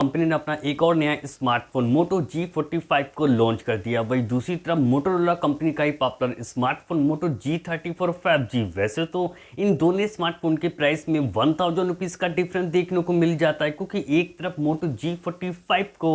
Company ने अपना एक और नया स्मार्टफोन मोटो G45 को लॉन्च कर दिया। वहीं दूसरी तरफ मोटोरोला कंपनी का ही पॉपुलर स्मार्टफोन मोटो G34 5G। वैसे तो इन दोनों स्मार्टफोन के प्राइस में 1000 रुपीज़ का डिफरेंस देखने को मिल जाता है, क्योंकि एक तरफ मोटो G45 को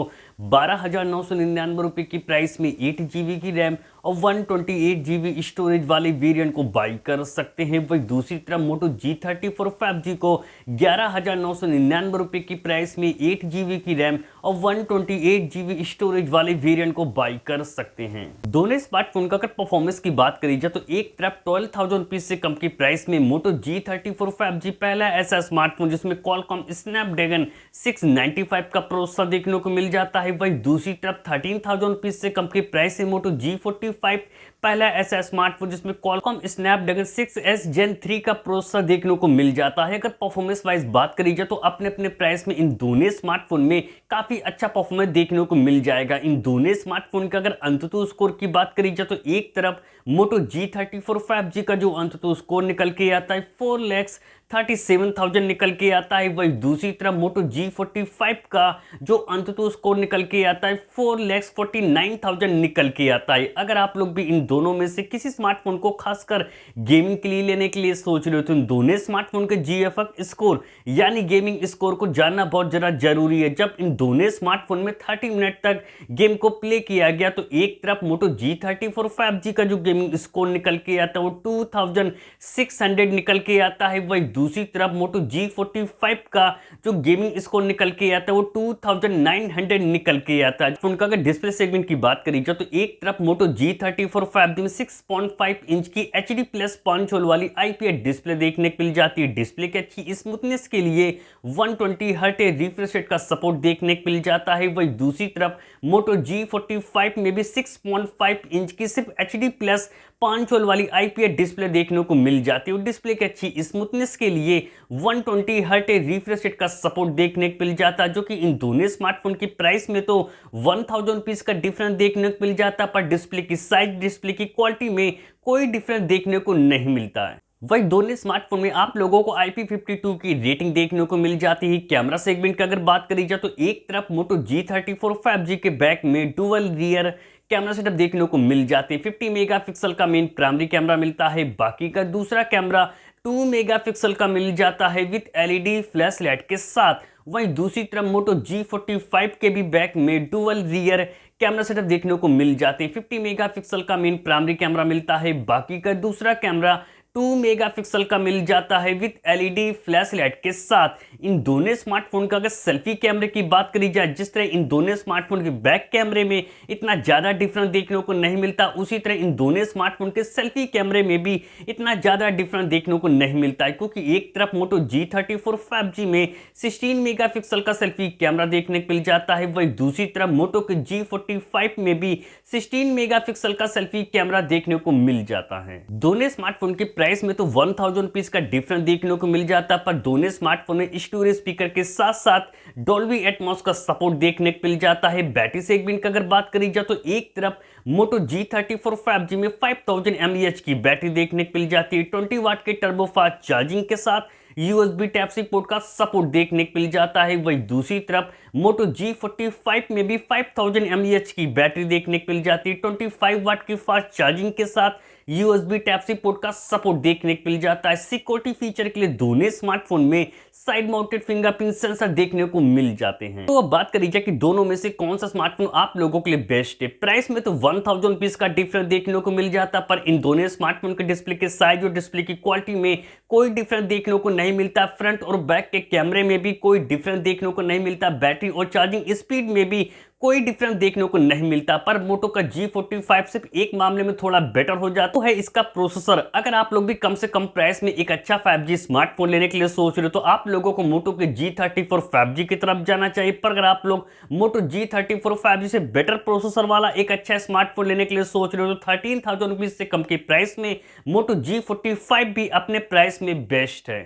12,999 रुपये की प्राइस में 8 GB की रैम और 128 GB स्टोरेज वाले वेरिएंट को बाई कर सकते हैं। वहीं दूसरी तरफ मोटो G34 5G को 11,999 रुपये की प्राइस में 8 GB की रैम और 128 GB स्टोरेज वाले वेरिएंट को बाई कर सकते हैं। दोनों स्मार्टफोन का अगर परफॉर्मेंस की बात करी जाए तो एक तरफ 12,000 रुपीज से कम की प्राइस में मोटो G34 5G पहला ऐसा स्मार्टफोन जिसमें Qualcomm Snapdragon 695 का प्रोसेसर देखने को मिल जाता है। वहीं दूसरी तरफ 13,000 रुपीज से कम की प्राइस में मोटो G45 पहला ऐसा स्मार्टफोन जिसमें Qualcomm Snapdragon 6S Gen 3 का प्रोसेसर देखने को मिल जाता है। अगर परफॉर्मेंस वाइज बात करी जाए तो अपने अपने प्राइस में इन दोनों स्मार्टफोन में काफी अच्छा परफॉर्मेंस देखने को मिल जाएगा। इन दोनों स्मार्टफोन का अगर अंततः स्कोर की बात करी जाए तो एक तरफ मोटो G34 5G का जो अंततः स्कोर निकल के आता है 4,37,000 निकल के आता है। वही दूसरी तरफ मोटो G45 का जो अंततः स्कोर निकल के आता है 4,49,000 निकल के आता है। अगर आप लोग भी इन दोनों में से किसी स्मार्टफोन को खासकर गेमिंग के लिए लेने के लिए सोच रहे हो तो इन दोनों स्मार्टफोन के GFX स्कोर यानी गेमिंग स्कोर को जानना बहुत जरा जरूरी है। जब इन दोनों स्मार्टफोन में 30 मिनट तक गेम को प्ले किया गया तो एक तरफ मोटो G34 5G का जो गेमिंग स्कोर निकल के आता है वो 2600 निकल के आता है। वही दूसरी तरफ मोटो G45 का जो गेमिंग स्कोर निकल के आता है वो 2900 निकल के आता है। फोन का अगर डिस्प्ले सेगमेंट की बात करी जाए तो एक तरफ मोटो G34 5G में 6.5 इंच की HD प्लस पंच होल वाली IPS डिस्प्ले देखने को मिल जाती है। डिस्प्ले की अच्छी स्मूथनेस के लिए 120 हर्ट रिफ्रेश रेट का सपोर्ट देखने को मिल जाता है। वही दूसरी तरफ मोटो G45 में भी 6.5 इंच की सिर्फ HD प्लस 5 होल वाली IPS डिस्प्ले देखने को मिल जाती है। डिस्प्ले की अच्छी स्मूथनेस के लिए 120 हर्ट रिफ्रेश रेट का सपोर्ट देखने को मिल जाता है, जो कि इन दोनों स्मार्टफोन की प्राइस में तो 1000 रुपीज का डिफरेंस देखने को मिल जाता है, पर डिस्प्ले की साइज डिस्प्ले की क्वालिटी में कोई डिफरेंस देखने को नहीं मिलता है। वही दोनों स्मार्टफोन में आप लोगों को IP52 की रेटिंग देखने को मिल जाती है। कैमरा सेगमेंट की अगर बात करी जाए तो एक तरफ मोटो G34 5G के बैक में डुअल रियर कैमरा सेटअप देखने को मिल जाते हैं। 50 मेगापिक्सल का मेन प्राइमरी कैमरा मिलता है, बाकी का दूसरा कैमरा 2 मेगापिक्सल का मिल जाता है विद LED फ्लैश लाइट के साथ। वहीं दूसरी तरफ मोटो G45 के भी बैक में डुअल रियर कैमरा सेटअप देखने को मिल जाते हैं। 50 मेगापिक्सल का मेन प्राइमरी कैमरा मिलता है, बाकी का दूसरा कैमरा 2 मेगापिक्सल का मिल जाता है विद LED फ्लैश लाइट के साथ। इन दोनों स्मार्टफोन का अगर सेल्फी कैमरे की बात करी जाए, जिस तरह इन दोनों स्मार्टफोन के बैक कैमरे में इतना ज़्यादा डिफरेंस देखने को नहीं मिलता, उसी तरह इन दोनों स्मार्टफोन के सेल्फी कैमरे में भी इतना ज़्यादा डिफरेंस देखने को नहीं मिलता है, क्योंकि एक तरफ मोटो G34 5G में 16 मेगापिक्सल का सेल्फी कैमरा देखने को मिल जाता है, वही दूसरी तरफ मोटो के G45 में भी 16 मेगापिक्सल का सेल्फी कैमरा देखने को मिल जाता है। दोनों स्मार्टफोन के प्राइस में तो 1000 रुपीज का डिफरेंस देखने को मिल जाता है, पर दोनों स्मार्टफोन में स्टोरेज स्पीकर के साथ साथ डॉल्बी एटमॉस का सपोर्ट देखने को मिल जाता है। बैटरी सेगमेंट की अगर बात करी जाए तो एक तरफ मोटो G34 5G में 5000 mAh की बैटरी देखने को मिल जाती है। 20 वाट के टर्बो फास्ट चार्जिंग के साथ USB Type-C पोर्ट का सपोर्ट देखने को मिल जाता है। वही दूसरी तरफ मोटो G45 में भी 5000 mAh की बैटरी देखने को मिल जाती है। 25 वाट की फास्ट चार्जिंग के साथ USB Type-C पोर्ट का सपोर्ट देखने को मिल जाता है। सिक्योरिटी फीचर के लिए दोनों स्मार्टफोन में साइड माउंटेड फिंगरप्रिंट सेंसर देखने को मिल जाते हैं। तो अब बात करी जाए कि दोनों में से कौन सा स्मार्टफोन आप लोगों के लिए बेस्ट है। प्राइस में तो 1000 रुपीज का डिफरेंस देखने को मिल जाता, पर इन दोनों स्मार्टफोन के डिस्प्ले के साइज और डिस्प्ले की क्वालिटी में कोई डिफरेंस देखने को नहीं मिलता। फ्रंट और बैक के कैमरे में भी कोई डिफरेंस देखने को नहीं मिलता। बैटरी और चार्जिंग स्पीड में भी कोई डिफरेंस देखने को नहीं मिलता, पर मोटो का G45 सिर्फ एक मामले में थोड़ा बेटर हो जाता है इसका प्रोसेसर। अगर आप लोग भी कम से कम प्राइस में एक अच्छा 5G स्मार्टफोन लेने के लिए सोच रहे हो तो आप लोगों को मोटो के G34 5G की तरफ जाना चाहिए। पर अगर आप लोग मोटो G34 5G से बेटर प्रोसेसर वाला एक अच्छा स्मार्टफोन लेने के लिए सोच रहे हो तो 13,000 रुपीज से कम की प्राइस में मोटो G45 भी अपने प्राइस में बेस्ट है।